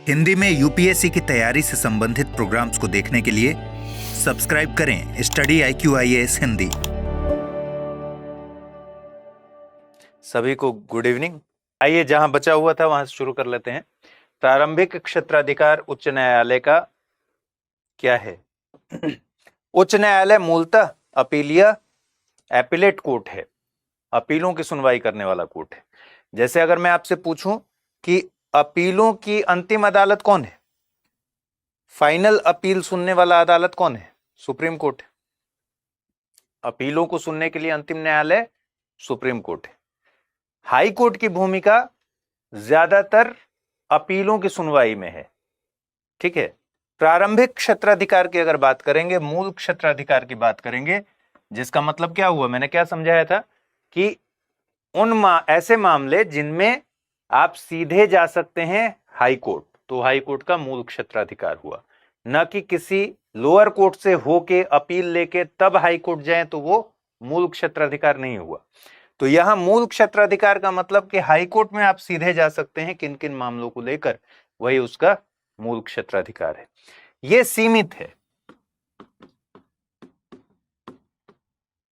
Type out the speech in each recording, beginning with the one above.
हिंदी में यूपीएससी की तैयारी से संबंधित प्रोग्राम्स को देखने के लिए सब्सक्राइब करें स्टडी IQ IAS हिंदी। सभी को गुड इवनिंग। आइए जहां बचा हुआ था वहां से शुरू कर लेते हैं। प्रारंभिक क्षेत्राधिकार उच्च न्यायालय का क्या है? उच्च न्यायालय मूलतः अपीलीय एपिलेट कोर्ट है, अपीलों की सुनवाई करने वाला कोर्ट है। जैसे अगर मैं आपसे पूछूं कि अपीलों की अंतिम अदालत कौन है, फाइनल अपील सुनने वाला अदालत कौन है? सुप्रीम कोर्ट है। अपीलों को सुनने के लिए अंतिम न्यायालय सुप्रीम कोर्ट है। हाई कोर्ट की भूमिका ज्यादातर अपीलों की सुनवाई में है, ठीक है। प्रारंभिक क्षेत्राधिकार की अगर बात करेंगे, मूल क्षेत्राधिकार की बात करेंगे, जिसका मतलब क्या हुआ, मैंने क्या समझाया था कि ऐसे मामले जिनमें आप सीधे जा सकते हैं हाई कोर्ट, तो हाई कोर्ट का मूल क्षेत्राधिकार हुआ, न कि किसी लोअर कोर्ट से होके अपील लेके तब हाई कोर्ट जाए तो वो मूल क्षेत्राधिकार नहीं हुआ। तो यहां मूल क्षेत्राधिकार का मतलब कि हाई कोर्ट में आप सीधे जा सकते हैं किन किन मामलों को लेकर, वही उसका मूल क्षेत्राधिकार है। यह सीमित है,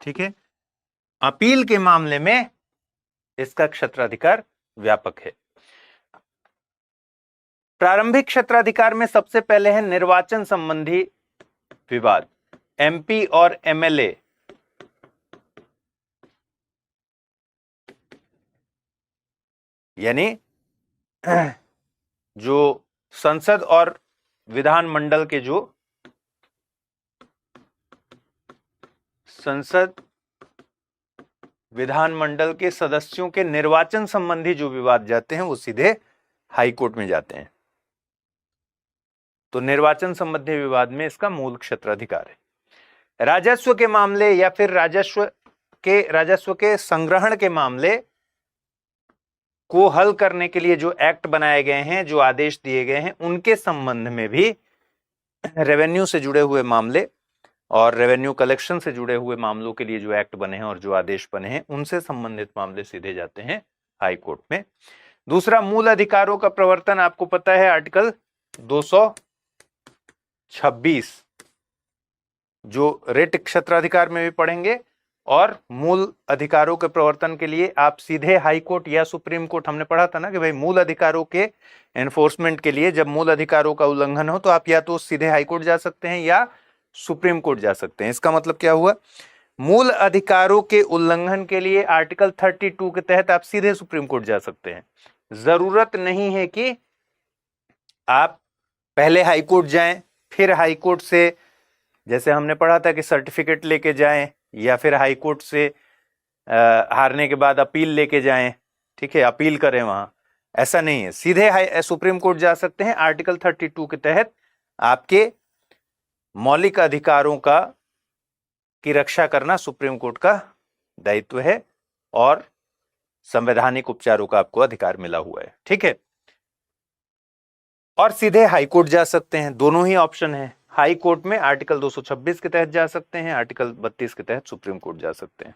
ठीक है। अपील के मामले में इसका क्षेत्राधिकार व्यापक है। प्रारंभिक क्षेत्राधिकार में सबसे पहले है निर्वाचन संबंधी विवाद, MP और MLA, यानी जो संसद और विधानमंडल के विधानमंडल के सदस्यों के निर्वाचन संबंधी जो विवाद जाते हैं वो सीधे हाई कोर्ट में जाते हैं। तो निर्वाचन संबंधी विवाद में इसका मूल क्षेत्राधिकार है। राजस्व के मामले या फिर राजस्व के संग्रहण के मामले को हल करने के लिए जो एक्ट बनाए गए हैं, जो आदेश दिए गए हैं, उनके संबंध में भी रेवेन्यू से जुड़े हुए मामले और रेवेन्यू कलेक्शन से जुड़े हुए मामलों के लिए जो एक्ट बने हैं और जो आदेश बने हैं, उनसे संबंधित मामले सीधे जाते हैं हाई कोर्ट में। दूसरा, मूल अधिकारों का प्रवर्तन, आपको पता है आर्टिकल 226 जो रिट क्षेत्राधिकार में भी पढ़ेंगे, और मूल अधिकारों के प्रवर्तन के लिए आप सीधे हाई कोर्ट या सुप्रीम कोर्ट, हमने पढ़ा था ना कि भाई मूल अधिकारों के एनफोर्समेंट के लिए जब मूल अधिकारों का उल्लंघन हो तो आप या तो सीधे हाई कोर्ट जा सकते हैं या सुप्रीम कोर्ट जा सकते हैं। इसका मतलब क्या हुआ, मूल अधिकारों के उल्लंघन के लिए आर्टिकल 32 के तहत आप सीधे सुप्रीम कोर्ट जा सकते हैं। जरूरत नहीं है कि आप पहले हाई कोर्ट जाएं, फिर हाई कोर्ट से, जैसे हमने पढ़ा था कि सर्टिफिकेट लेके जाएं, या फिर हाई कोर्ट से हारने के बाद अपील लेके जाएं, ठीक है, अपील करें वहां। ऐसा नहीं है, सीधे सुप्रीम कोर्ट जा सकते हैं। आर्टिकल 32 के तहत आपके मौलिक अधिकारों की रक्षा करना सुप्रीम कोर्ट का दायित्व है, और संवैधानिक उपचारों का आपको अधिकार मिला हुआ है, ठीक है। और सीधे हाई कोर्ट जा सकते हैं, दोनों ही ऑप्शन है। हाई कोर्ट में आर्टिकल 226 के तहत जा सकते हैं, आर्टिकल 32 के तहत सुप्रीम कोर्ट जा सकते हैं।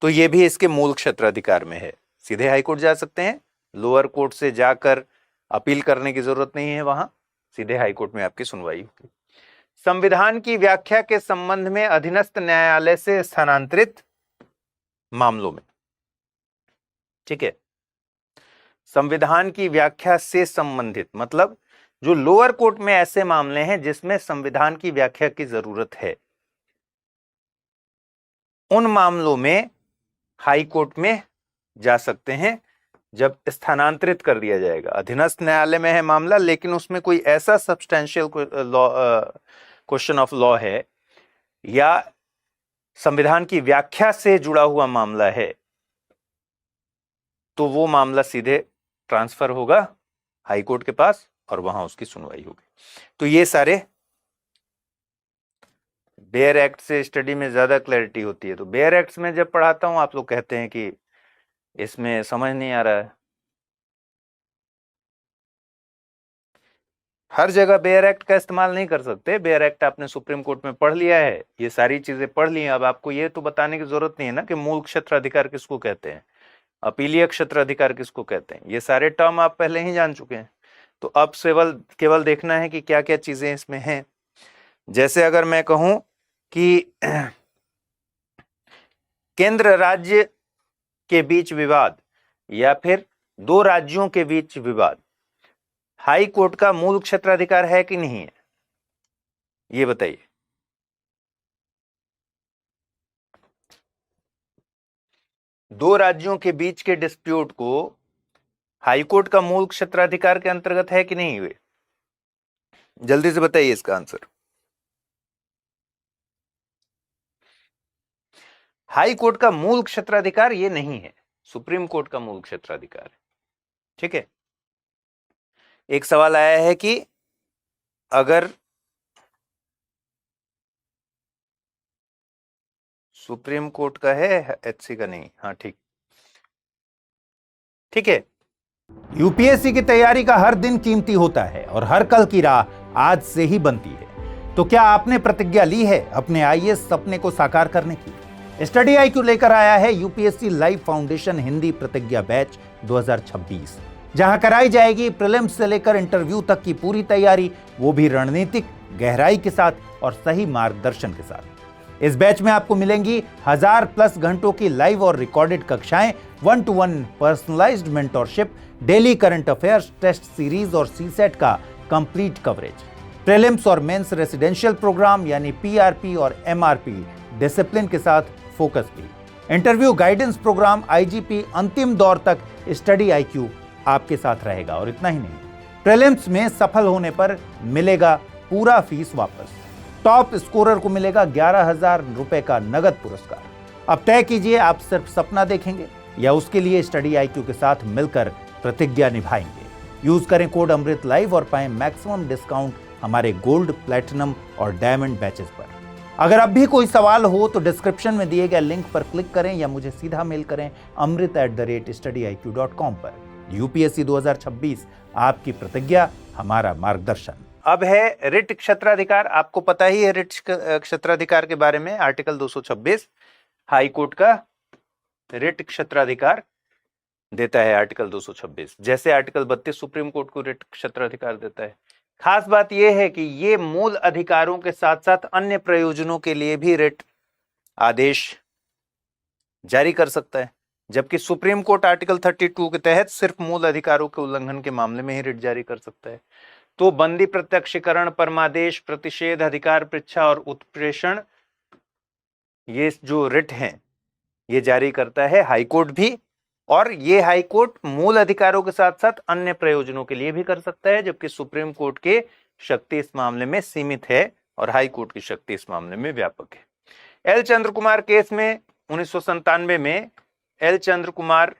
तो ये भी इसके मूल क्षेत्राधिकार में है, सीधे हाई कोर्ट जा सकते हैं, लोअर कोर्ट से जाकर अपील करने की जरूरत नहीं है, वहां सीधे हाई कोर्ट में आपकी सुनवाई होगी। संविधान की व्याख्या के संबंध में अधीनस्थ न्यायालय से स्थानांतरित मामलों में, ठीक है। संविधान की व्याख्या से संबंधित मतलब जो लोअर कोर्ट में ऐसे मामले हैं जिसमें संविधान की व्याख्या की जरूरत है, उन मामलों में हाई कोर्ट में जा सकते हैं जब स्थानांतरित कर दिया जाएगा। अधीनस्थ न्यायालय में है मामला, लेकिन उसमें कोई ऐसा सब्सटेंशियल क्वेश्चन ऑफ लॉ है या संविधान की व्याख्या से जुड़ा हुआ मामला है, तो वो मामला सीधे ट्रांसफर होगा हाई कोर्ट के पास और वहां उसकी सुनवाई होगी। तो ये सारे बेयर एक्ट से स्टडी में ज्यादा क्लैरिटी होती है। तो बेयर एक्ट में जब पढ़ाता हूं आप लोग कहते हैं कि इसमें समझ नहीं आ रहा है। हर जगह बेयर एक्ट का इस्तेमाल नहीं कर सकते। बेयर एक्ट आपने सुप्रीम कोर्ट में पढ़ लिया है, ये सारी चीजें पढ़ ली हैं। अब आपको ये तो बताने की जरूरत नहीं है ना कि मूल क्षेत्राधिकार किसको कहते हैं, अपीलीय क्षेत्राधिकार किसको कहते हैं, ये सारे टर्म आप पहले ही जान चुके हैं। तो अब केवल देखना है कि क्या क्या चीजें इसमें हैं। जैसे अगर मैं कहूं कि केंद्र राज्य के बीच विवाद या फिर दो राज्यों के बीच विवाद, हाई कोर्ट का मूल क्षेत्राधिकार है कि नहीं है, ये बताइए। दो राज्यों के बीच के डिस्प्यूट को हाई कोर्ट का मूल क्षेत्राधिकार के अंतर्गत है कि नहीं हुए, जल्दी से बताइए इसका आंसर। हाई कोर्ट का मूल क्षेत्राधिकार ये नहीं है, सुप्रीम कोर्ट का मूल क्षेत्राधिकार है। ठीक है। एक सवाल आया है कि अगर सुप्रीम कोर्ट का है, एचसी का नहीं। हाँ ठीक है। यूपीएससी की तैयारी का हर दिन कीमती होता है और हर कल की राह आज से ही बनती है। तो क्या आपने प्रतिज्ञा ली है अपने आईएएस सपने को साकार करने की? स्टडी IQ लेकर आया है यूपीएससी लाइव फाउंडेशन हिंदी प्रतिज्ञा बैच 2026, जहां कराई जाएगी प्रीलिम्स से लेकर इंटरव्यू तक की पूरी तैयारी, वो भी रणनीतिक गहराई के साथ और सही मार्गदर्शन के साथ। इस बैच में आपको मिलेंगी 1000+ घंटों की लाइव और रिकॉर्डेड कक्षाएं, 1-to-1 personalised mentorship, daily current affairs, test series और सीसेट का कंप्लीट कवरेज, प्रीलिम्स और मेंस रेसिडेंशियल प्रोग्राम यानी PRP और MRP डिसिप्लिन के साथ फोकस भी, इंटरव्यू गाइडेंस प्रोग्राम, IGP अंतिम दौर तक स्टडी IQ आपके साथ रहेगा। और इतना ही नहीं, प्रीलिम्स में सफल होने पर मिलेगा पूरा फीस वापस, टॉप स्कोरर को मिलेगा 11,000 रुपए का नगद पुरस्कार। अब तय कीजिए, आप सिर्फ सपना देखेंगे या उसके लिए स्टडी IQ के साथ मिलकर प्रतिज्ञा निभाएंगे। यूज करें कोड अमृत लाइव और पाएं मैक्सिमम डिस्काउंट हमारे गोल्ड, प्लैटिनम और डायमंड बैचेस पर। अगर अब भी कोई सवाल हो तो डिस्क्रिप्शन में दिए गए लिंक पर क्लिक करें या मुझे सीधा मेल करें amrit@studiiq.com पर। यूपीएससी 2026, आपकी प्रतिज्ञा, हमारा मार्गदर्शन। अब है रिट क्षेत्राधिकार। आपको पता ही है रिट क्षेत्राधिकार के बारे में, आर्टिकल 226 हाई कोर्ट का रिट क्षेत्राधिकार देता है। आर्टिकल 226 जैसे आर्टिकल 32 सुप्रीम कोर्ट को रिट क्षेत्राधिकार देता है। खास बात यह है कि ये मूल अधिकारों के साथ साथ अन्य प्रयोजनों के लिए भी रिट आदेश जारी कर सकता है, जबकि सुप्रीम कोर्ट आर्टिकल 32 के तहत सिर्फ मूल अधिकारों के उल्लंघन के मामले में ही रिट जारी कर सकता है। तो बंदी, प्रत्यक्षीकरण, परमादेश, प्रतिषेध, अधिकार परीक्षा और उत्प्रेषण, ये जो रिट हैं ये जारी करता है हाईकोर्ट भी, और ये हाईकोर्ट मूल अधिकारों के साथ साथ अन्य प्रयोजनों के लिए भी कर सकता है, जबकि सुप्रीम कोर्ट की शक्ति इस मामले में सीमित है और हाई कोर्ट की शक्ति इस मामले में व्यापक है। एल चंद्र कुमार केस में 1997 में एल चंद्र कुमार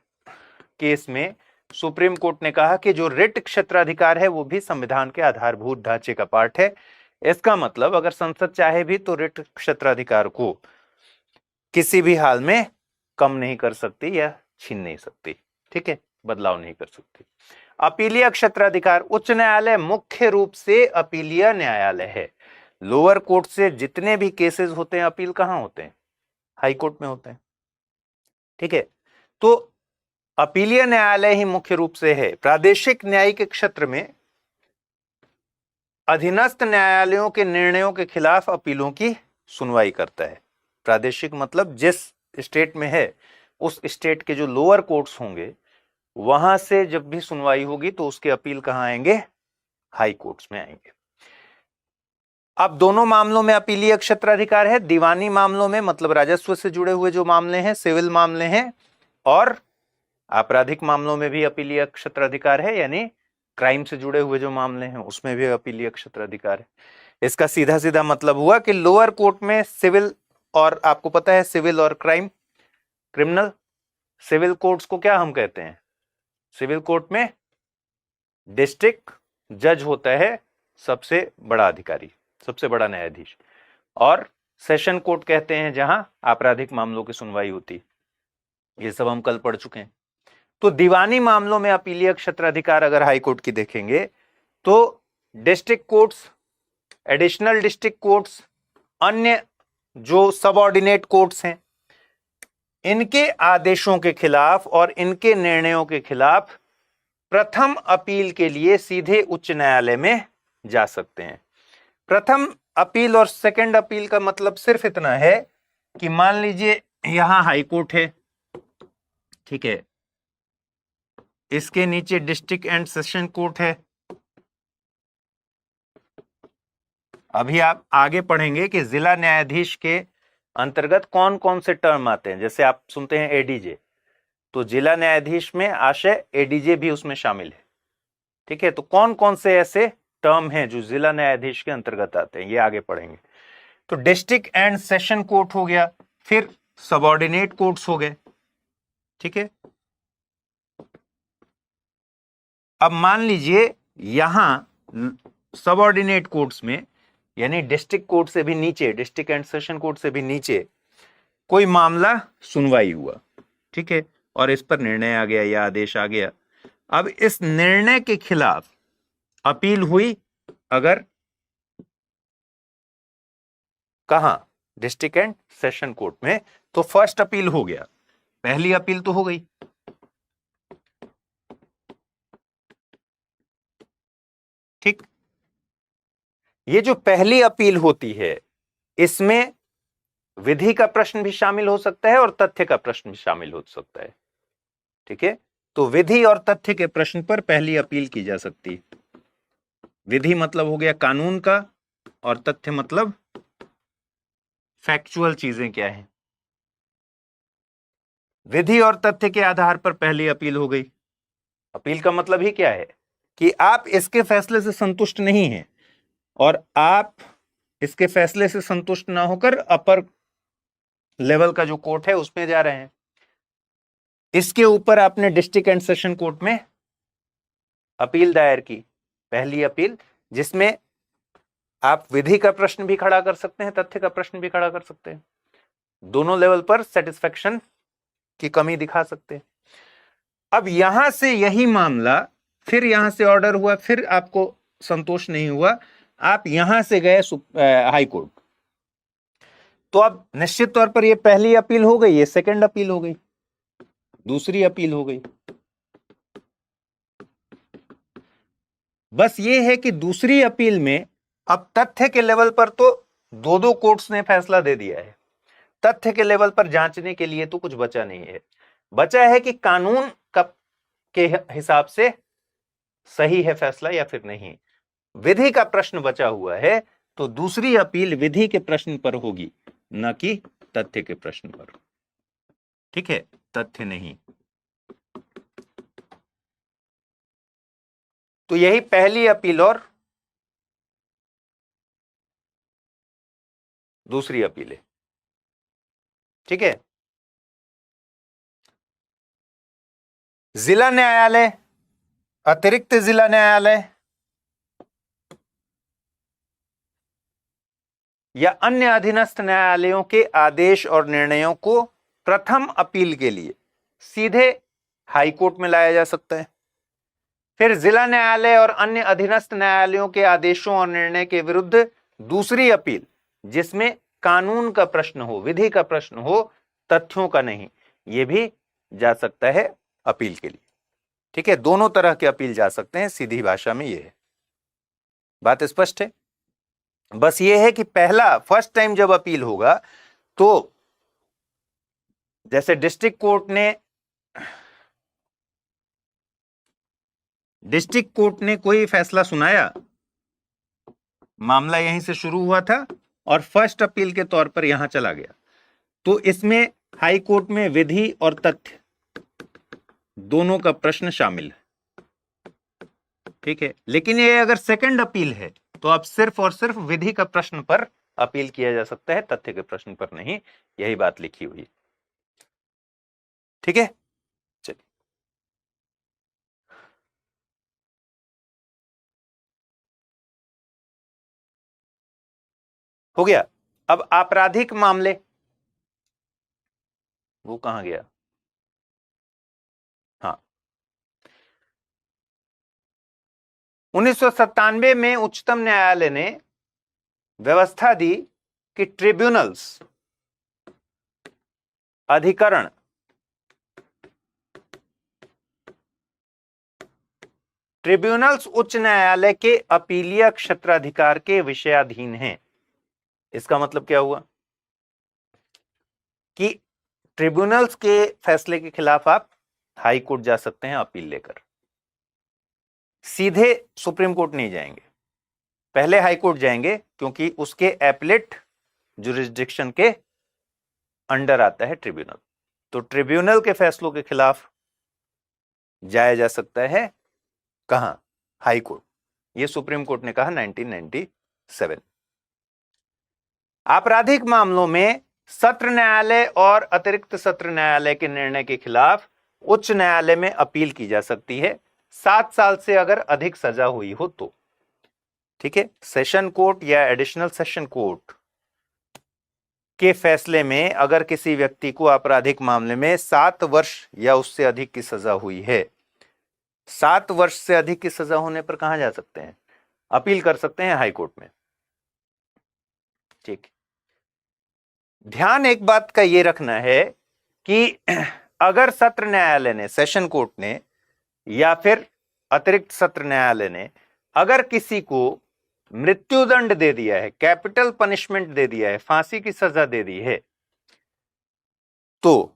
केस में सुप्रीम कोर्ट ने कहा कि जो रिट क्षेत्राधिकार है वो भी संविधान के आधारभूत ढांचे का पार्ट है। इसका मतलब अगर संसद चाहे भी तो रिट क्षेत्राधिकार को किसी भी हाल में कम नहीं कर सकती या छीन नहीं सकती। ठीक है, बदलाव नहीं कर सकती। अपीलीय क्षेत्राधिकार, उच्च न्यायालय मुख्य रूप से अपीलीय न्यायालय है। लोअर कोर्ट से जितने भी केसेस होते हैं अपील कहां होते हैं? हाई कोर्ट में होते हैं। ठीक है, तो अपीलीय न्यायालय ही मुख्य रूप से है। प्रादेशिक न्यायिक क्षेत्र में अधीनस्थ न्यायालयों के निर्णयों के खिलाफ अपीलों की सुनवाई करता है। प्रादेशिक मतलब जिस स्टेट में है उस स्टेट के जो लोअर कोर्ट्स होंगे वहां से जब भी सुनवाई होगी तो उसके अपील कहां आएंगे? हाई कोर्ट्स में आएंगे। अब दोनों मामलों में अपीलीय क्षेत्राधिकार है। दीवानी मामलों में मतलब राजस्व से जुड़े हुए जो मामले हैं, सिविल मामले हैं, और आपराधिक मामलों में भी अपीलीय क्षेत्राधिकार है, यानी क्राइम से जुड़े हुए जो मामले हैं उसमें भी अपीलीय क्षेत्राधिकार है। इसका सीधा सीधा मतलब हुआ कि लोअर कोर्ट में सिविल, और आपको पता है सिविल और क्राइम, क्रिमिनल, सिविल कोर्ट्स को क्या हम कहते हैं? सिविल कोर्ट में डिस्ट्रिक्ट जज होता है सबसे बड़ा अधिकारी, सबसे बड़ा न्यायाधीश, और सेशन कोर्ट कहते हैं जहां आपराधिक मामलों की सुनवाई होती। ये सब हम कल पढ़ चुके हैं। तो दीवानी मामलों में अपीलीय क्षेत्राधिकार अगर हाई कोर्ट की देखेंगे तो district courts, additional district courts, अन्य जो सबऑर्डिनेट कोर्ट्स हैं, इनके आदेशों के खिलाफ और इनके निर्णयों के खिलाफ प्रथम अपील के लिए सीधे उच्च न्यायालय में जा सकते हैं। प्रथम अपील और सेकंड अपील का मतलब सिर्फ इतना है कि मान लीजिए यहां हाई कोर्ट है, ठीक है, इसके नीचे डिस्ट्रिक्ट एंड सेशन कोर्ट है। अभी आप आगे पढ़ेंगे कि जिला न्यायाधीश के अंतर्गत कौन कौन से टर्म आते हैं। जैसे आप सुनते हैं एडीजे, तो जिला न्यायाधीश में आशय एडीजे भी उसमें शामिल है, ठीक है। तो कौन कौन से ऐसे टर्म हैं जो जिला न्यायाधीश के अंतर्गत आते हैं, ये आगे पढ़ेंगे। तो डिस्ट्रिक्ट एंड सेशन कोर्ट हो गया, फिर सबऑर्डिनेट कोर्ट्स हो गए, ठीक है। अब मान लीजिए यहां सबऑर्डिनेट कोर्ट्स में, यानी डिस्ट्रिक्ट कोर्ट से भी नीचे, डिस्ट्रिक्ट एंड सेशन कोर्ट से भी नीचे कोई मामला सुनवाई हुआ, ठीक है, और इस पर निर्णय आ गया या आदेश आ गया। अब इस निर्णय के खिलाफ अपील हुई, अगर कहां, डिस्ट्रिक्ट एंड सेशन कोर्ट में, तो फर्स्ट अपील हो गया, पहली अपील तो हो गई। ठीक, ये जो पहली अपील होती है इसमें विधि का प्रश्न भी शामिल हो सकता है और तथ्य का प्रश्न भी शामिल हो सकता है, ठीक है। तो विधि और तथ्य के प्रश्न पर पहली अपील की जा सकती है। विधि मतलब हो गया कानून का, और तथ्य मतलब फैक्चुअल चीजें क्या हैं। विधि और तथ्य के आधार पर पहली अपील हो गई। अपील का मतलब ही क्या है कि आप इसके फैसले से संतुष्ट नहीं हैं और आप इसके फैसले से संतुष्ट ना होकर अपर लेवल का जो कोर्ट है उसमें जा रहे हैं। इसके ऊपर आपने डिस्ट्रिक्ट एंड सेशन कोर्ट में अपील दायर की, पहली अपील, जिसमें आप विधि का प्रश्न भी खड़ा कर सकते हैं, तथ्य का प्रश्न भी खड़ा कर सकते हैं, दोनों लेवल पर सेटिस्फेक्शन की कमी दिखा सकते हैं। अब यहां से यही मामला, फिर यहां से ऑर्डर हुआ, फिर आपको संतोष नहीं हुआ, आप यहां से गए हाई कोर्ट, तो अब निश्चित तौर पर यह पहली अपील हो गई, ये सेकंड अपील हो गई, दूसरी अपील हो गई। बस ये है कि दूसरी अपील में अब तथ्य के लेवल पर तो दो दो कोर्ट्स ने फैसला दे दिया है, तथ्य के लेवल पर जांचने के लिए तो कुछ बचा नहीं है। बचा है कि कानून के हिसाब से सही है फैसला या फिर नहीं। विधि का प्रश्न बचा हुआ है, तो दूसरी अपील विधि के प्रश्न पर होगी, न कि तथ्य के प्रश्न पर, ठीक है, तथ्य नहीं। तो यही पहली अपील और दूसरी अपील है, ठीक है। जिला न्यायालय, अतिरिक्त जिला न्यायालय या अन्य अधीनस्थ न्यायालयों के आदेश और निर्णयों को प्रथम अपील के लिए सीधे हाई कोर्ट में लाया जा सकता है। फिर जिला न्यायालय और अन्य अधीनस्थ न्यायालयों के आदेशों और निर्णय के विरुद्ध दूसरी अपील, जिसमें कानून का प्रश्न हो, विधि का प्रश्न हो, तथ्यों का नहीं, यह भी जा सकता है अपील के लिए, ठीक है। दोनों तरह के अपील जा सकते हैं, सीधी भाषा में यह है। बात स्पष्ट है। बस ये है कि पहला फर्स्ट टाइम जब अपील होगा, तो जैसे डिस्ट्रिक्ट कोर्ट ने कोई फैसला सुनाया, मामला यहीं से शुरू हुआ था और फर्स्ट अपील के तौर पर यहां चला गया, तो इसमें हाई कोर्ट में विधि और तथ्य दोनों का प्रश्न शामिल है, ठीक है। लेकिन ये अगर सेकंड अपील है तो अब सिर्फ और सिर्फ विधि का प्रश्न पर अपील किया जा सकता है, तथ्य के प्रश्न पर नहीं, यही बात लिखी हुई, ठीक है। चलिए, हो गया। अब आपराधिक मामले, वो कहां गया, हाँ, 1997 में उच्चतम न्यायालय ने व्यवस्था दी कि ट्रिब्यूनल्स, अधिकरण, ट्रिब्यूनल्स उच्च न्यायालय के अपीलीय क्षेत्राधिकार के विषयाधीन हैं। इसका मतलब क्या हुआ कि ट्रिब्यूनल्स के फैसले के खिलाफ आप हाई कोर्ट जा सकते हैं अपील लेकर, सीधे सुप्रीम कोर्ट नहीं जाएंगे, पहले हाई कोर्ट जाएंगे, क्योंकि उसके एपलेट जुरिस्डिक्शन के अंडर आता है ट्रिब्यूनल। तो ट्रिब्यूनल के फैसलों के खिलाफ जाया जा सकता है कहां? High court. यह सुप्रीम कोर्ट ने कहा 1997। आपराधिक मामलों में सत्र न्यायालय और अतिरिक्त सत्र न्यायालय के निर्णय के खिलाफ उच्च न्यायालय में अपील की जा सकती है 7 साल से अगर अधिक सजा हुई हो तो। ठीक है, सेशन कोर्ट या एडिशनल सेशन कोर्ट के फैसले में अगर किसी व्यक्ति को आपराधिक मामले में 7 वर्ष या उससे अधिक की सजा हुई है, 7 वर्ष से अधिक की सजा होने पर कहां जा सकते हैं? अपील कर सकते हैं हाई कोर्ट में। ठीक, ध्यान एक बात का यह रखना है कि अगर सत्र न्यायालय ने, सेशन कोर्ट ने या फिर अतिरिक्त सत्र न्यायालय ने अगर किसी को मृत्युदंड दे दिया है, कैपिटल पनिशमेंट दे दिया है, फांसी की सजा दे दी है, तो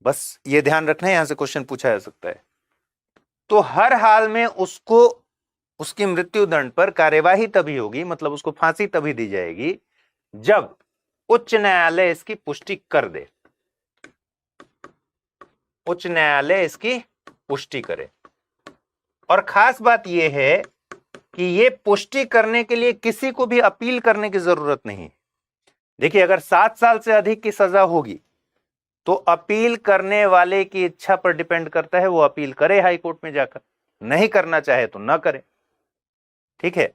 बस ये ध्यान रखना है, यहां से क्वेश्चन पूछा जा सकता है, तो हर हाल में उसको उसकी मृत्युदंड पर कार्यवाही तभी होगी, मतलब उसको फांसी तभी दी जाएगी जब उच्च न्यायालय इसकी पुष्टि कर दे, उच्च न्यायालय इसकी पुष्टि करे। और खास बात यह है कि यह पुष्टि करने के लिए किसी को भी अपील करने की जरूरत नहीं। देखिए, अगर 7 साल से अधिक की सजा होगी तो अपील करने वाले की इच्छा पर डिपेंड करता है, वो अपील करे हाई कोर्ट में जाकर, नहीं करना चाहे तो ना करे। ठीक है,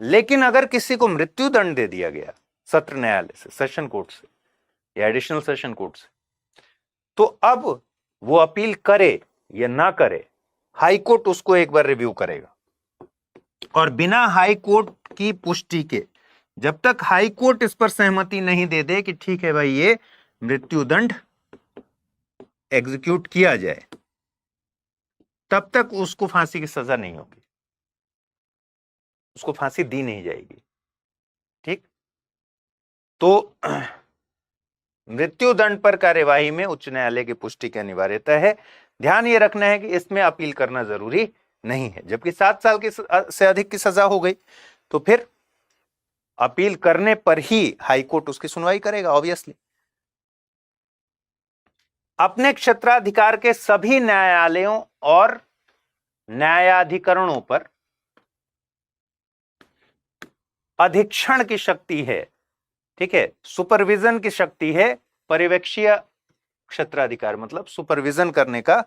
लेकिन अगर किसी को मृत्युदंड दे दिया गया सत्र न्यायालय से, सेशन कोर्ट से या एडिशनल सेशन कोर्ट से, तो अब वो अपील करे या ना करे, हाई कोर्ट उसको एक बार रिव्यू करेगा। और बिना हाई कोर्ट की पुष्टि के, जब तक हाई कोर्ट इस पर सहमति नहीं दे दे कि ठीक है भाई ये मृत्युदंड एग्जीक्यूट किया जाए, तब तक उसको फांसी की सजा नहीं होगी, उसको फांसी दी नहीं जाएगी। ठीक, तो मृत्युदंड पर कार्यवाही में उच्च न्यायालय की पुष्टि की अनिवार्यता है। ध्यान यह रखना है कि इसमें अपील करना जरूरी नहीं है। जबकि 7 साल की से अधिक की सजा हो गई तो फिर अपील करने पर ही हाई कोर्ट उसकी सुनवाई करेगा, ऑब्वियसली। अपने क्षेत्राधिकार के सभी न्यायालयों और न्यायाधिकरणों पर अधीक्षण की शक्ति है। ठीक है, सुपरविजन की शक्ति है। पर्यवेक्षीय क्षेत्राधिकार मतलब सुपरविजन करने का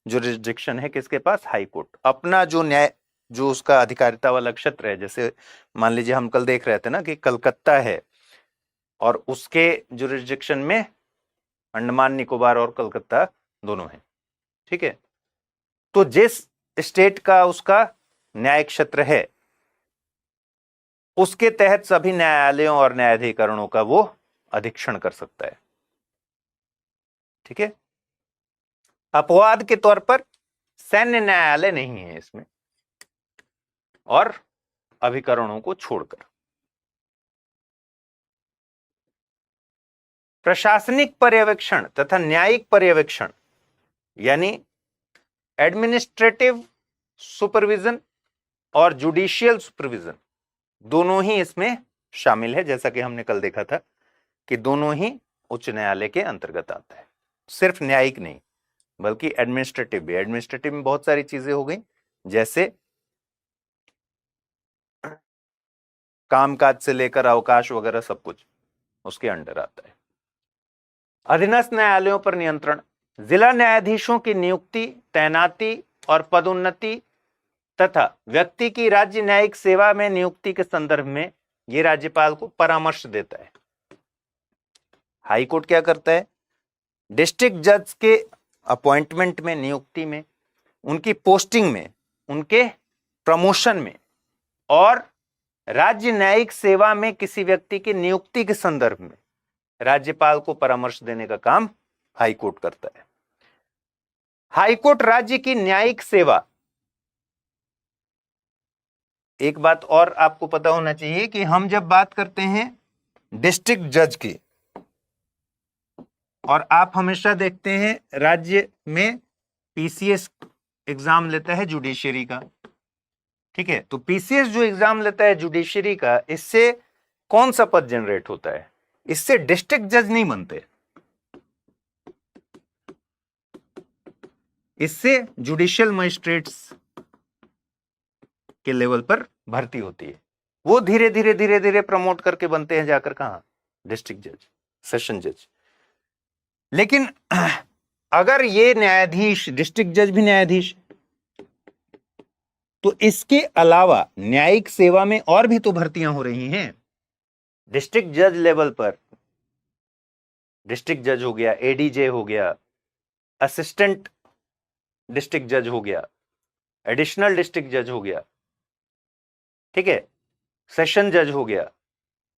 जुरिस्डिक्शन है किसके पास? High court. अपना जो न्याय, जो उसका अधिकारिता वाला क्षेत्र है, जैसे मान लीजिए हम कल देख रहे थे ना कि कलकत्ता है और उसके जुरिस्डिक्शन में अंडमान निकोबार और कलकत्ता दोनों हैं। ठीक है, तो जिस स्टेट का उसका न्यायिक क्षेत्र है उसके तहत सभी न्यायालयों और न्यायाधिकरणों का वो अधीक्षण कर सकता है। ठीक है, अपवाद के तौर पर सैन्य न्यायालय नहीं है इसमें, और अभिकरणों को छोड़कर। प्रशासनिक पर्यवेक्षण तथा न्यायिक पर्यवेक्षण यानी एडमिनिस्ट्रेटिव सुपरविजन और जुडिशियल सुपरविजन दोनों ही इसमें शामिल है। जैसा कि हमने कल देखा था कि दोनों ही उच्च न्यायालय के अंतर्गत आता है, सिर्फ न्यायिक नहीं बल्कि एडमिनिस्ट्रेटिव भी। एडमिनिस्ट्रेटिव में बहुत सारी चीजें हो गई, जैसे कामकाज से लेकर अवकाश वगैरह सब कुछ उसके अंडर आता है। अधीनस्थ न्यायालयों पर नियंत्रण। जिला न्यायाधीशों की नियुक्ति, तैनाती और पदोन्नति तथा व्यक्ति की राज्य न्यायिक सेवा में नियुक्ति के संदर्भ में यह राज्यपाल को परामर्श देता है। हाई कोर्ट क्या करता है? डिस्ट्रिक्ट जज के अपॉइंटमेंट में, नियुक्ति में, उनकी पोस्टिंग में, उनके प्रमोशन में और राज्य न्यायिक सेवा में किसी व्यक्ति की नियुक्ति के संदर्भ में राज्यपाल को परामर्श देने का काम हाई कोर्ट करता है। हाई कोर्ट राज्य की न्यायिक सेवा एक बात और आपको पता होना चाहिए कि हम जब बात करते हैं डिस्ट्रिक्ट जज की, और आप हमेशा देखते हैं राज्य में पीसीएस एग्जाम लेता है जुडिशरी का, ठीक है, तो पीसीएस जो एग्जाम लेता है जुडिशरी का, इससे कौन सा पद जनरेट होता है? इससे डिस्ट्रिक्ट जज नहीं बनते, इससे जुडिशियल मजिस्ट्रेट्स के लेवल पर भर्ती होती है। वो धीरे धीरे प्रमोट करके बनते हैं जाकर कहां? डिस्ट्रिक्ट जज, सेशन जज। लेकिन अगर ये न्यायाधीश डिस्ट्रिक्ट जज भी न्यायाधीश, तो इसके अलावा न्यायिक सेवा में और भी तो भर्तियां हो रही हैं। डिस्ट्रिक्ट जज लेवल पर डिस्ट्रिक्ट जज हो गया, एडीजे हो गया, असिस्टेंट डिस्ट्रिक्ट जज हो गया, एडिशनल डिस्ट्रिक्ट जज हो गया, ठीक है, सेशन जज हो गया,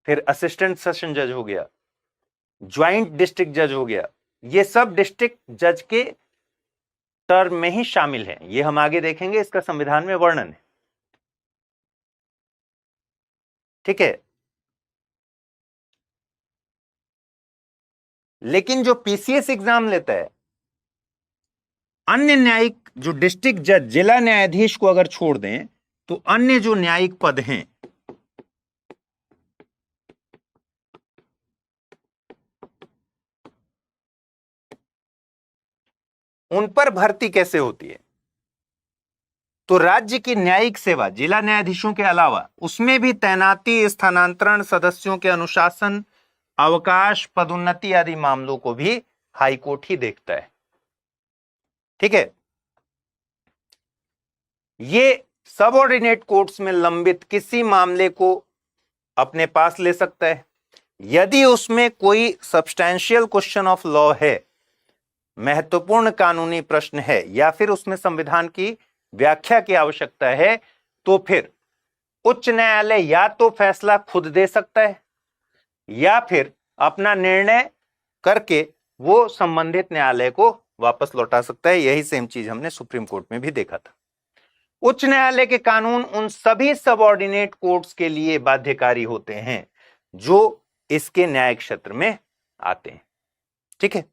फिर असिस्टेंट सेशन जज हो गया, ज्वाइंट डिस्ट्रिक्ट जज हो गया। ये सब डिस्ट्रिक्ट जज के टर्म में ही शामिल हैं। ये हम आगे देखेंगे, इसका संविधान में वर्णन है, ठीक है। लेकिन जो पीसीएस एग्जाम लेता है, अन्य न्यायिक जो डिस्ट्रिक्ट जज, जिला न्यायाधीश को अगर छोड़ दें, तो अन्य जो न्यायिक पद हैं, उन पर भर्ती कैसे होती है? तो राज्य की न्यायिक सेवा जिला न्यायाधीशों के अलावा उसमें भी तैनाती, स्थानांतरण, सदस्यों के अनुशासन, अवकाश, पदोन्नति आदि मामलों को भी हाईकोर्ट ही देखता है, ठीक है। ये सबऑर्डिनेट कोर्ट्स में लंबित किसी मामले को अपने पास ले सकता है यदि उसमें कोई सब्सटैंशियल क्वेश्चन ऑफ लॉ है, महत्वपूर्ण कानूनी प्रश्न है, या फिर उसमें संविधान की व्याख्या की आवश्यकता है, तो फिर उच्च न्यायालय या तो फैसला खुद दे सकता है या फिर अपना निर्णय करके वो संबंधित न्यायालय को वापस लौटा सकता है। यही सेम चीज हमने सुप्रीम कोर्ट में भी देखा था। उच्च न्यायालय के कानून उन सभी सबऑर्डिनेट कोर्ट्स के लिए बाध्यकारी होते हैं जो इसके न्यायिक क्षेत्र में आते हैं, ठीक है।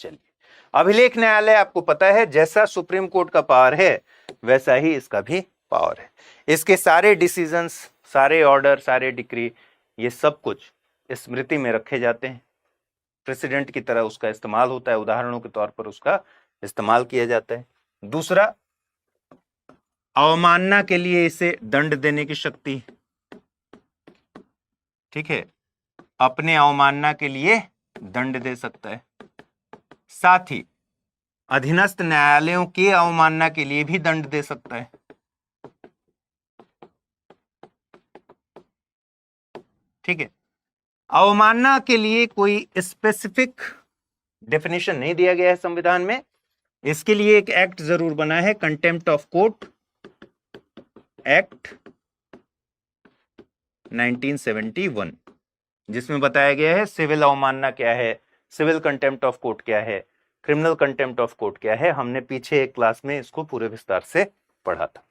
चलिए, अभिलेख न्यायालय आपको पता है जैसा सुप्रीम कोर्ट का पावर है वैसा ही इसका भी पावर है। इसके सारे डिसीजंस, सारे ऑर्डर, सारे डिक्री, ये सब कुछ स्मृति में रखे जाते हैं। प्रेसिडेंट की तरह उसका इस्तेमाल होता है, उदाहरणों के तौर पर उसका इस्तेमाल किया जाता है। दूसरा, अवमानना के लिए इसे दंड देने की शक्ति, ठीक है, अपने अवमानना के लिए दंड दे सकता है। साथ ही अधीनस्थ न्यायालयों की अवमानना के लिए भी दंड दे सकता है, ठीक है। अवमानना के लिए कोई स्पेसिफिक डेफिनेशन नहीं दिया गया है संविधान में। इसके लिए एक एक्ट जरूर बना है, कंटेम्प्ट ऑफ कोर्ट एक्ट 1971, जिसमें बताया गया है सिविल अवमानना क्या है, सिविल कंटेम्प्ट ऑफ कोर्ट क्या है, क्रिमिनल कंटेम्प्ट ऑफ कोर्ट क्या है। हमने पीछे एक क्लास में इसको पूरे विस्तार से पढ़ा था।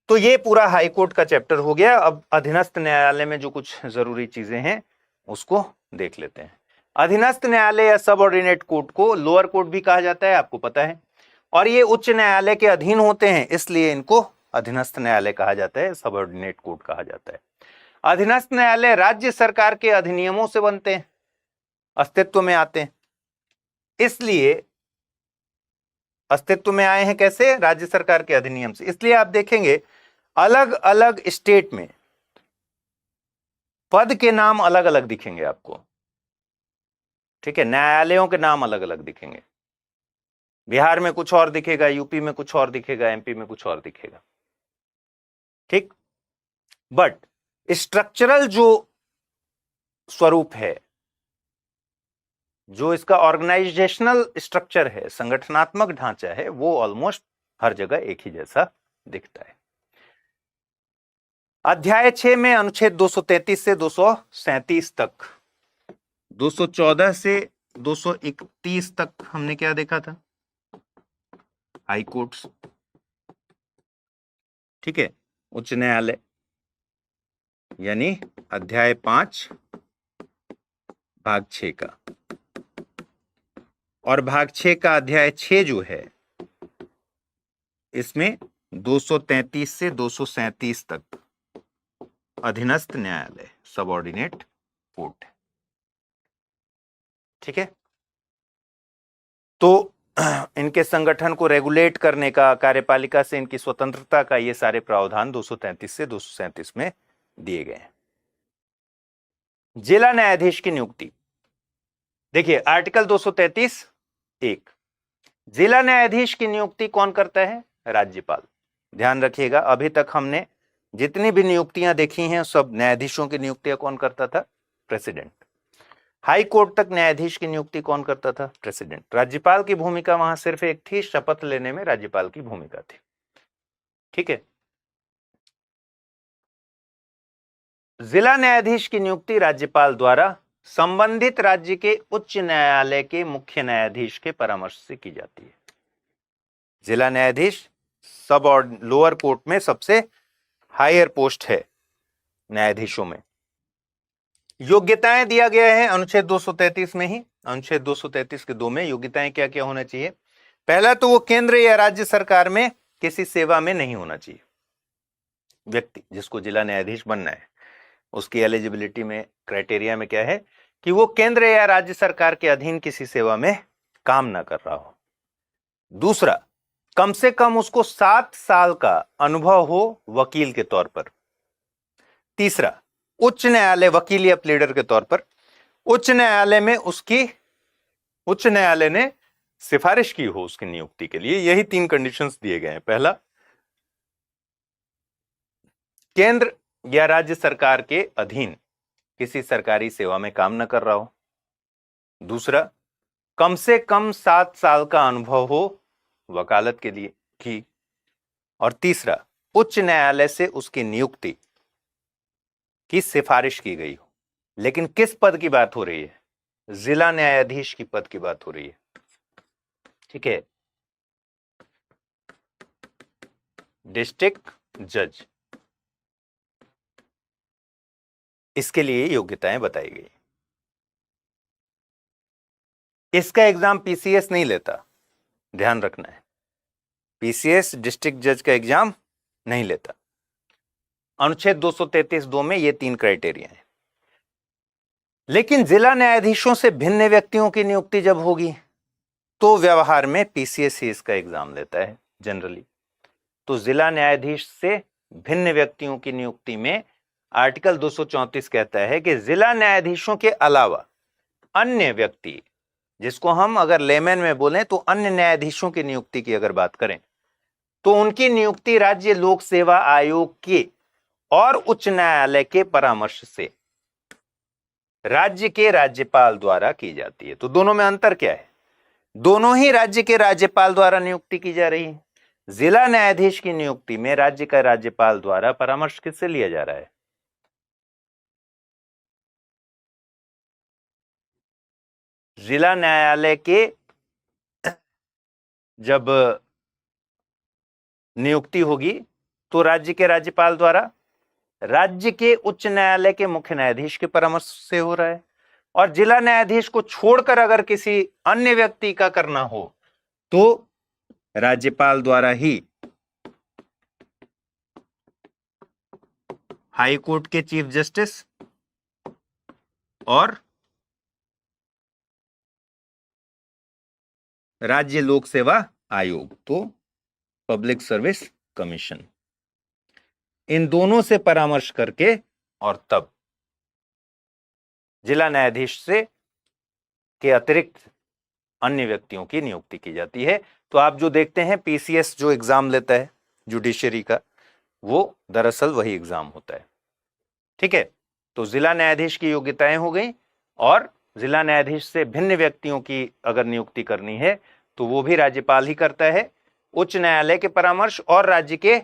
तो ये पूरा हाई कोर्ट का चैप्टर हो गया। अब अधीनस्थ न्यायालय में जो कुछ जरूरी चीजें हैं उसको देख लेते हैं। अधीनस्थ न्यायालय या सबऑर्डिनेट कोर्ट को लोअर कोर्ट भी कहा जाता है, आपको पता है, और ये उच्च न्यायालय के अधीन होते हैं, इसलिए इनको अधीनस्थ न्यायालय कहा जाता है, सबऑर्डिनेट कोर्ट कहा जाता है। अधीनस्थ न्यायालय राज्य सरकार के अधिनियमों से बनते हैं, अस्तित्व में आते हैं, इसलिए अस्तित्व में आए हैं कैसे? राज्य सरकार के अधिनियम से। इसलिए आप देखेंगे अलग अलग स्टेट में पद के नाम अलग अलग दिखेंगे आपको, ठीक है, न्यायालयों के नाम अलग अलग दिखेंगे। बिहार में कुछ और दिखेगा, यूपी में कुछ और दिखेगा, एमपी में कुछ और दिखेगा, ठीक। बट स्ट्रक्चरल जो स्वरूप है, जो इसका ऑर्गेनाइजेशनल स्ट्रक्चर है, संगठनात्मक ढांचा है, वो ऑलमोस्ट हर जगह एक ही जैसा दिखता है। अध्याय 6 में अनुच्छेद 233 से 237 तक, 214 से 231 तक हमने क्या देखा था? High courts. ठीक है, उच्च न्यायालय यानी अध्याय 5 भाग 6 का, और भाग 6 का अध्याय 6 जो है इसमें 233 से 237 तक अधीनस्थ न्यायालय, सबऑर्डिनेट कोर्ट। ठीक है, तो इनके संगठन को रेगुलेट करने का, कार्यपालिका से इनकी स्वतंत्रता का, ये सारे प्रावधान 233 से 237 में दिए गए हैं। जिला न्यायाधीश की नियुक्ति, देखिए आर्टिकल 233 1, जिला न्यायाधीश की नियुक्ति कौन करता है? राज्यपाल। ध्यान रखिएगा, अभी तक हमने जितनी भी नियुक्तियां देखी हैं सब न्यायाधीशों की नियुक्तियां कौन करता था? प्रेसिडेंट। हाई कोर्ट तक न्यायाधीश की नियुक्ति कौन करता था? प्रेसिडेंट। राज्यपाल की भूमिका वहां सिर्फ एक थी, शपथ लेने में राज्यपाल की भूमिका थी। ठीक है, जिला न्यायाधीश की नियुक्ति राज्यपाल द्वारा संबंधित राज्य के उच्च न्यायालय के मुख्य न्यायाधीश के परामर्श से की जाती है। जिला न्यायाधीश सब और लोअर कोर्ट में सबसे हायर पोस्ट है न्यायाधीशों में। योग्यताएं दिया गया है अनुच्छेद 233 में ही, अनुच्छेद 233 के 2 में योग्यताएं क्या क्या होना चाहिए। पहला तो वो केंद्र या राज्य सरकार में किसी सेवा में नहीं होना चाहिए। व्यक्ति जिसको जिला न्यायाधीश बनना है उसकी एलिजिबिलिटी में, क्राइटेरिया में क्या है कि वो केंद्र या राज्य सरकार के अधीन किसी सेवा में काम ना कर रहा हो। दूसरा, कम से कम उसको 7 साल का अनुभव हो वकील के तौर पर। तीसरा, उच्च न्यायालय, वकील या प्लीडर के तौर पर उच्च न्यायालय में उसकी, उच्च न्यायालय ने सिफारिश की हो उसकी नियुक्ति के लिए। यही 3 कंडीशंस दिए गए हैं। पहला, केंद्र या राज्य सरकार के अधीन किसी सरकारी सेवा में काम न कर रहा हो। दूसरा, कम से कम 7 साल का अनुभव हो वकालत के लिए की। और तीसरा, उच्च न्यायालय से उसकी नियुक्ति की सिफारिश की गई हो। लेकिन किस पद की बात हो रही है? जिला न्यायाधीश की पद की बात हो रही है। ठीक है, डिस्ट्रिक्ट जज, इसके लिए योग्यताएं बताई गई। इसका एग्जाम पीसीएस नहीं लेता, ध्यान रखना है। पीसीएस डिस्ट्रिक्ट जज का एग्जाम नहीं लेता। अनुच्छेद 233(2) में ये 3 क्राइटेरिया हैं। लेकिन जिला न्यायाधीशों से भिन्न व्यक्तियों की नियुक्ति जब होगी तो व्यवहार में पीसीएस ही इसका एग्जाम लेता है जनरली। तो जिला न्यायाधीश से भिन्न व्यक्तियों की नियुक्ति में आर्टिकल 234 कहता है कि जिला न्यायाधीशों के अलावा अन्य व्यक्ति, जिसको हम अगर लेमन में बोलें तो अन्य न्यायाधीशों की नियुक्ति की अगर बात करें तो उनकी नियुक्ति राज्य लोक सेवा आयोग के और उच्च न्यायालय के परामर्श से राज्य के राज्यपाल द्वारा की जाती है। तो दोनों में अंतर क्या है? दोनों ही राज्य के राज्यपाल द्वारा नियुक्ति की जा रही है। जिला न्यायाधीश की नियुक्ति में राज्य का राज्यपाल द्वारा परामर्श किससे लिया जा रहा है? जिला न्यायालय के जब नियुक्ति होगी तो राज्य के राज्यपाल द्वारा राज्य के उच्च न्यायालय के मुख्य न्यायाधीश के परामर्श से हो रहा है। और जिला न्यायाधीश को छोड़कर अगर किसी अन्य व्यक्ति का करना हो तो राज्यपाल द्वारा ही हाई कोर्ट के चीफ जस्टिस और राज्य लोक सेवा आयोग, तो पब्लिक सर्विस कमीशन, इन दोनों से परामर्श करके और तब जिला न्यायाधीश से के अतिरिक्त अन्य व्यक्तियों की नियुक्ति की जाती है। तो आप जो देखते हैं पीसीएस जो एग्जाम लेता है जुडिशरी का, वो दरअसल वही एग्जाम होता है। ठीक है, तो जिला न्यायाधीश की योग्यताएं हो गई, और जिला न्यायाधीश से भिन्न व्यक्तियों की अगर नियुक्ति करनी है तो वो भी राज्यपाल ही करता है, उच्च न्यायालय के परामर्श और राज्य के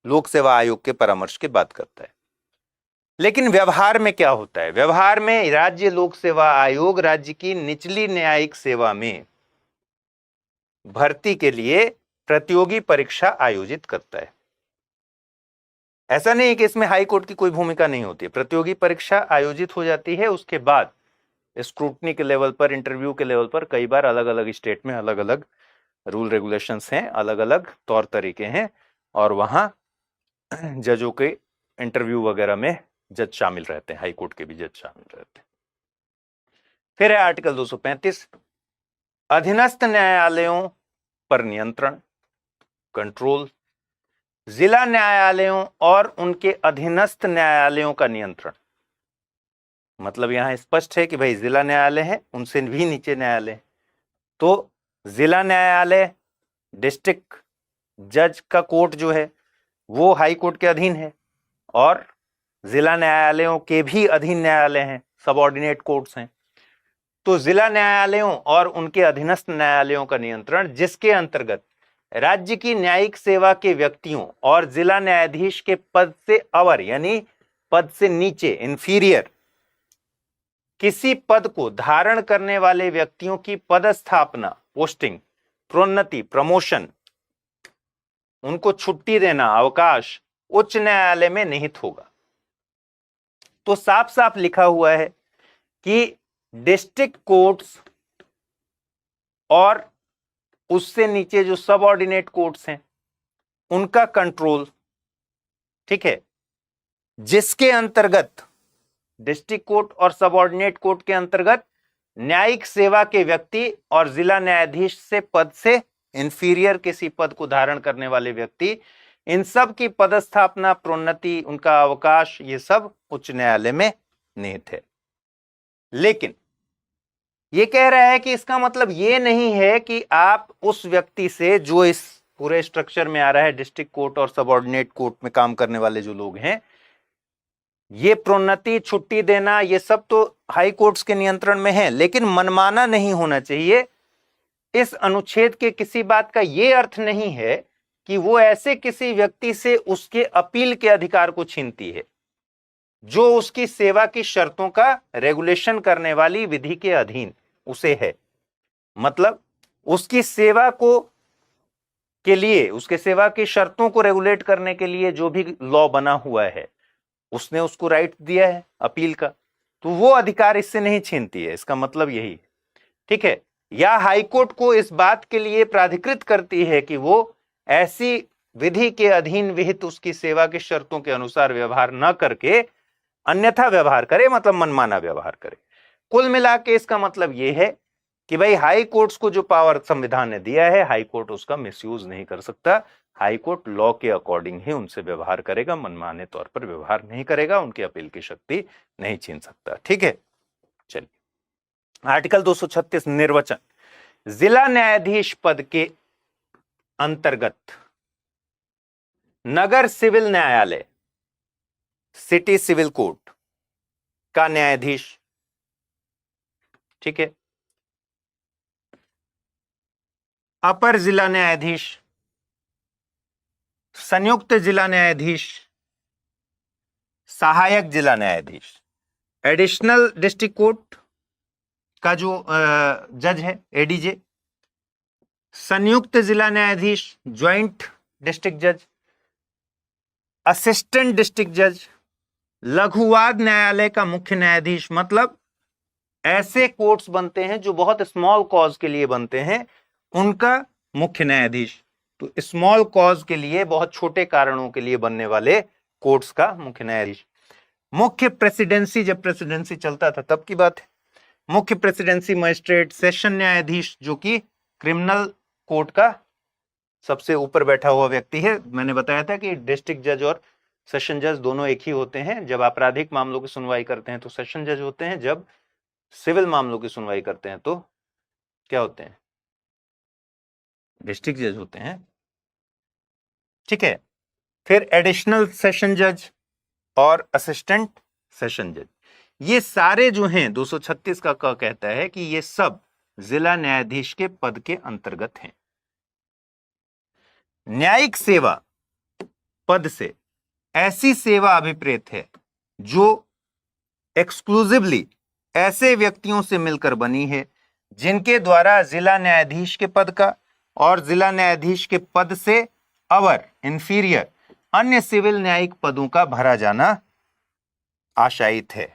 लोक सेवा आयोग के परामर्श की बात करता है। लेकिन व्यवहार में क्या होता है? व्यवहार में राज्य लोक सेवा आयोग राज्य की निचली न्यायिक सेवा में भर्ती के लिए प्रतियोगी परीक्षा आयोजित करता है। ऐसा नहीं है कि इसमें हाई कोर्ट की कोई भूमिका नहीं होती है। प्रतियोगी परीक्षा आयोजित हो जाती है, उसके बाद स्क्रूटनी के लेवल पर, इंटरव्यू के लेवल पर कई बार अलग अलग स्टेट में अलग अलग रूल रेगुलेशंस हैं, अलग अलग तौर तरीके हैं, और वहां जजों के इंटरव्यू वगैरह में जज शामिल रहते हैं, हाई कोर्ट के भी जज शामिल रहते हैं। फिर है आर्टिकल 235, अधीनस्थ न्यायालयों पर नियंत्रण, कंट्रोल। जिला न्यायालयों और उनके अधीनस्थ न्यायालयों का नियंत्रण, मतलब यहां स्पष्ट है कि भाई जिला न्यायालय है, उनसे भी नीचे न्यायालय है, तो जिला न्यायालय, डिस्ट्रिक्ट जज का कोर्ट जो है वो हाई कोर्ट के अधीन है, और जिला न्यायालयों के भी अधीन न्यायालय हैं, सबऑर्डिनेट कोर्ट्स हैं। तो जिला न्यायालयों और उनके अधीनस्थ न्यायालयों का नियंत्रण, जिसके अंतर्गत राज्य की न्यायिक सेवा के व्यक्तियों और जिला न्यायाधीश के पद से अवर यानी पद से नीचे, इंफीरियर, किसी पद को धारण करने वाले व्यक्तियों की पदस्थापना, पोस्टिंग, प्रोन्नति, प्रमोशन, उनको छुट्टी देना, अवकाश उच्च न्यायालय में निहित होगा। तो साफ साफ लिखा हुआ है कि डिस्ट्रिक्ट कोर्ट्स और उससे नीचे जो सबऑर्डिनेट कोर्ट्स हैं उनका कंट्रोल, ठीक है, जिसके अंतर्गत डिस्ट्रिक्ट कोर्ट और सबऑर्डिनेट कोर्ट के अंतर्गत न्यायिक सेवा के व्यक्ति और जिला न्यायाधीश से पद से इंफीरियर किसी पद को धारण करने वाले व्यक्ति, इन सब की पदस्थापना, प्रोन्नति, उनका अवकाश, ये सब उच्च न्यायालय में निहित है। लेकिन ये कह रहा है कि इसका मतलब ये नहीं है कि आप उस व्यक्ति से, जो इस पूरे स्ट्रक्चर में आ रहा है, डिस्ट्रिक्ट कोर्ट और सबऑर्डिनेट कोर्ट में काम करने वाले जो लोग हैं, ये प्रोन्नति, छुट्टी देना, ये सब तो हाई कोर्ट्स के नियंत्रण में है, लेकिन मनमाना नहीं होना चाहिए। इस अनुच्छेद के किसी बात का ये अर्थ नहीं है कि वो ऐसे किसी व्यक्ति से उसके अपील के अधिकार को छीनती है जो उसकी सेवा की शर्तों का रेगुलेशन करने वाली विधि के अधीन उसे है। मतलब उसकी सेवा को के लिए, उसके सेवा की शर्तों को रेगुलेट करने के लिए जो भी लॉ बना हुआ है, उसने उसको राइट दिया है अपील का, तो वो अधिकार इससे नहीं छीनती है। इसका मतलब यही है, ठीक है। या हाईकोर्ट को इस बात के लिए प्राधिकृत करती है कि वो ऐसी विधि के अधीन विहित उसकी सेवा की शर्तों के अनुसार व्यवहार न करके अन्यथा व्यवहार करे, मतलब मनमाना व्यवहार करे। कुल मिला के इसका मतलब यह है कि भाई हाई कोर्ट्स को जो पावर संविधान ने दिया है, हाई कोर्ट उसका मिसयूज नहीं कर सकता। हाई कोर्ट लॉ के अकॉर्डिंग ही उनसे व्यवहार करेगा, मनमाने तौर पर व्यवहार नहीं करेगा, उनकी अपील की शक्ति नहीं छीन सकता, ठीक है। चलिए, आर्टिकल 236 निर्वाचन। जिला न्यायाधीश पद के अंतर्गत नगर सिविल न्यायालय, सिटी सिविल कोर्ट का न्यायाधीश, ठीक है, अपर जिला न्यायाधीश, संयुक्त जिला न्यायाधीश, सहायक जिला न्यायाधीश, एडिशनल डिस्ट्रिक्ट कोर्ट का जो जज है एडीजे, संयुक्त जिला न्यायाधीश, ज्वाइंट डिस्ट्रिक्ट जज, असिस्टेंट डिस्ट्रिक्ट जज, लघुवाद न्यायालय का मुख्य न्यायाधीश। मतलब ऐसे कोर्ट्स बनते हैं जो बहुत स्मॉल कॉज के लिए बनते हैं, उनका मुख्य न्यायाधीश। तो स्मॉल कॉज के लिए, बहुत छोटे कारणों के लिए बनने वाले कोर्ट्स का मुख्य न्यायाधीश। मुख्य प्रेसिडेंसी, जब प्रेसिडेंसी चलता था तब की बात है, मुख्य प्रेसिडेंसी मजिस्ट्रेट, सेशन न्यायाधीश जो कि क्रिमिनल कोर्ट का सबसे ऊपर बैठा हुआ व्यक्ति है। मैंने बताया था कि डिस्ट्रिक्ट जज और सेशन जज दोनों एक ही होते हैं। जब आपराधिक मामलों की सुनवाई करते हैं तो सेशन जज होते हैं, जब सिविल मामलों की सुनवाई करते हैं तो क्या होते हैं, डिस्ट्रिक्ट जज होते हैं, ठीक है। फिर एडिशनल सेशन जज और असिस्टेंट सेशन जज, ये सारे जो हैं 236 का कहता है कि ये सब जिला न्यायाधीश के पद के अंतर्गत हैं। न्यायिक सेवा पद से ऐसी सेवा अभिप्रेत है जो एक्सक्लूसिवली ऐसे व्यक्तियों से मिलकर बनी है जिनके द्वारा जिला न्यायाधीश के पद का और जिला न्यायाधीश के पद से अवर, इंफीरियर अन्य सिविल न्यायिक पदों का भरा जाना आशायित है।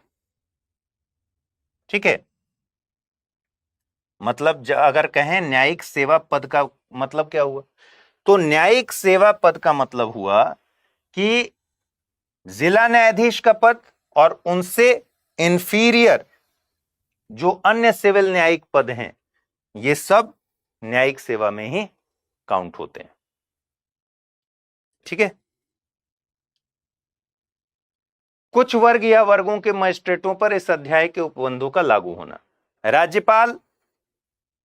ठीक है, मतलब अगर कहें न्यायिक सेवा पद का मतलब क्या हुआ, तो न्यायिक सेवा पद का मतलब हुआ कि जिला न्यायाधीश का पद और उनसे इंफीरियर जो अन्य सिविल न्यायिक पद हैं, ये सब न्यायिक सेवा में ही काउंट होते हैं। ठीक है, कुछ वर्ग या वर्गों के मजिस्ट्रेटों पर इस अध्याय के उपबंधों का लागू होना। राज्यपाल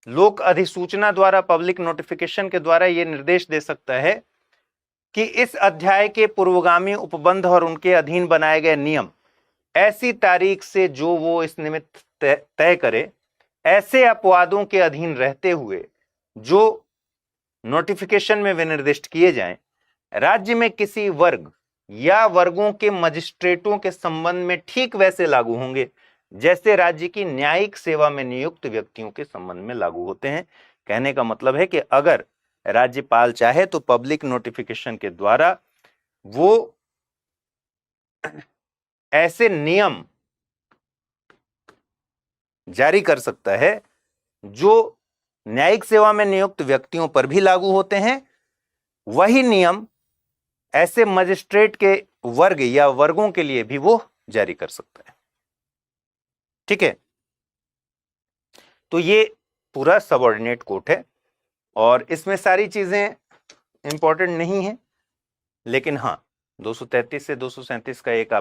लोक अधिसूचना द्वारा, पब्लिक नोटिफिकेशन के द्वारा यह निर्देश दे सकता है कि इस अध्याय के पूर्वगामी उपबंध और उनके अधीन बनाए गए नियम ऐसी तारीख से जो वो इस निमित्त तय करे, ऐसे अपवादों के अधीन रहते हुए जो नोटिफिकेशन में विनिर्दिष्ट किए जाएं, राज्य में किसी वर्ग या वर्गों के मजिस्ट्रेटों के संबंध में ठीक वैसे लागू होंगे जैसे राज्य की न्यायिक सेवा में नियुक्त व्यक्तियों के संबंध में लागू होते हैं। कहने का मतलब है कि अगर राज्यपाल चाहे तो पब्लिक नोटिफिकेशन के द्वारा वो ऐसे नियम जारी कर सकता है जो न्यायिक सेवा में नियुक्त व्यक्तियों पर भी लागू होते हैं। वही नियम ऐसे मजिस्ट्रेट के वर्ग या वर्गों के लिए भी वो जारी कर सकता है। ठीक है, तो ये पूरा सबऑर्डिनेट कोर्ट है और इसमें सारी चीजें इंपॉर्टेंट नहीं है, लेकिन हाँ 233 से 237 का एक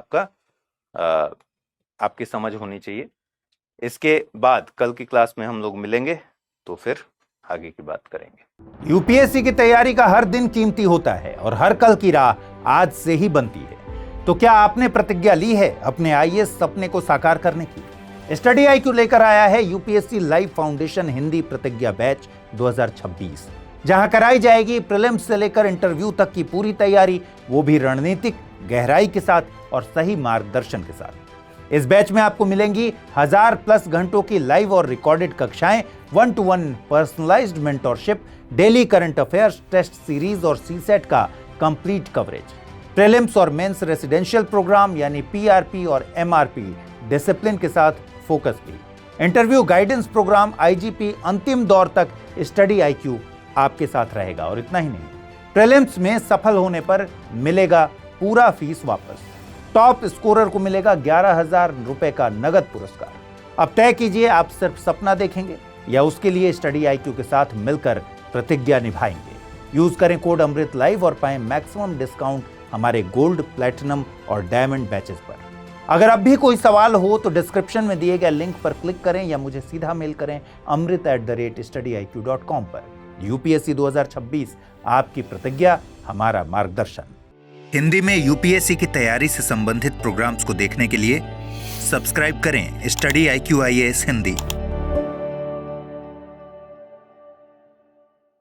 आपकी समझ होनी चाहिए। इसके बाद कल की क्लास में हम लोग मिलेंगे तो फिर आगे की बात करेंगे। यूपीएससी की तैयारी का हर दिन कीमती होता है और हर कल की राह आज से ही बनती है। तो क्या आपने प्रतिज्ञा ली है अपने आईएएस सपने को साकार करने की? स्टडी IQ लेकर आया है यूपीएससी लाइव फाउंडेशन हिंदी प्रतिज्ञा बैच 2026, जहां कराई जाएगी प्रीलिम्स से लेकर इंटरव्यू तक की पूरी तैयारी, वो भी रणनीतिक गहराई के साथ और सही मार्गदर्शन के साथ। इस बैच में आपको मिलेंगी 1000+ घंटों की लाइव और रिकॉर्डेड कक्षाएं, 1-to-1 personalised mentorship, daily current affairs, test series और सीसेट का कंप्लीट कवरेज, प्रीलिम्स और मेंस रेसिडेंशियल प्रोग्राम यानी PRP और MRP डिसिप्लिन के साथ फोकस भी, इंटरव्यू गाइडेंस प्रोग्राम, IGP, अंतिम दौर तक स्टडी IQ आपके साथ रहेगा। और इतना ही नहीं, प्रीलिम्स में सफल होने पर मिलेगा पूरा फीस वापस, टॉप स्कोरर को मिलेगा 11,000 रुपए का नगद पुरस्कार। अब तय कीजिए, आप सिर्फ सपना देखेंगे या उसके लिए स्टडी IQ के साथ मिलकर प्रतिज्ञा निभाएंगे। यूज करें कोड अमृत लाइव और पाएं मैक्सिमम डिस्काउंट हमारे गोल्ड, प्लैटिनम और डायमंड बैचेस पर। अगर अब भी कोई सवाल हो तो डिस्क्रिप्शन में दिए गए लिंक पर क्लिक करें या मुझे सीधा मेल करें amrit@studyiq.com पर। यूपीएससी 2026, आपकी प्रतिज्ञा, हमारा मार्गदर्शन। हिंदी में यूपीएससी की तैयारी से संबंधित प्रोग्राम्स को देखने के लिए सब्सक्राइब करें स्टडी IQ IAS हिंदी।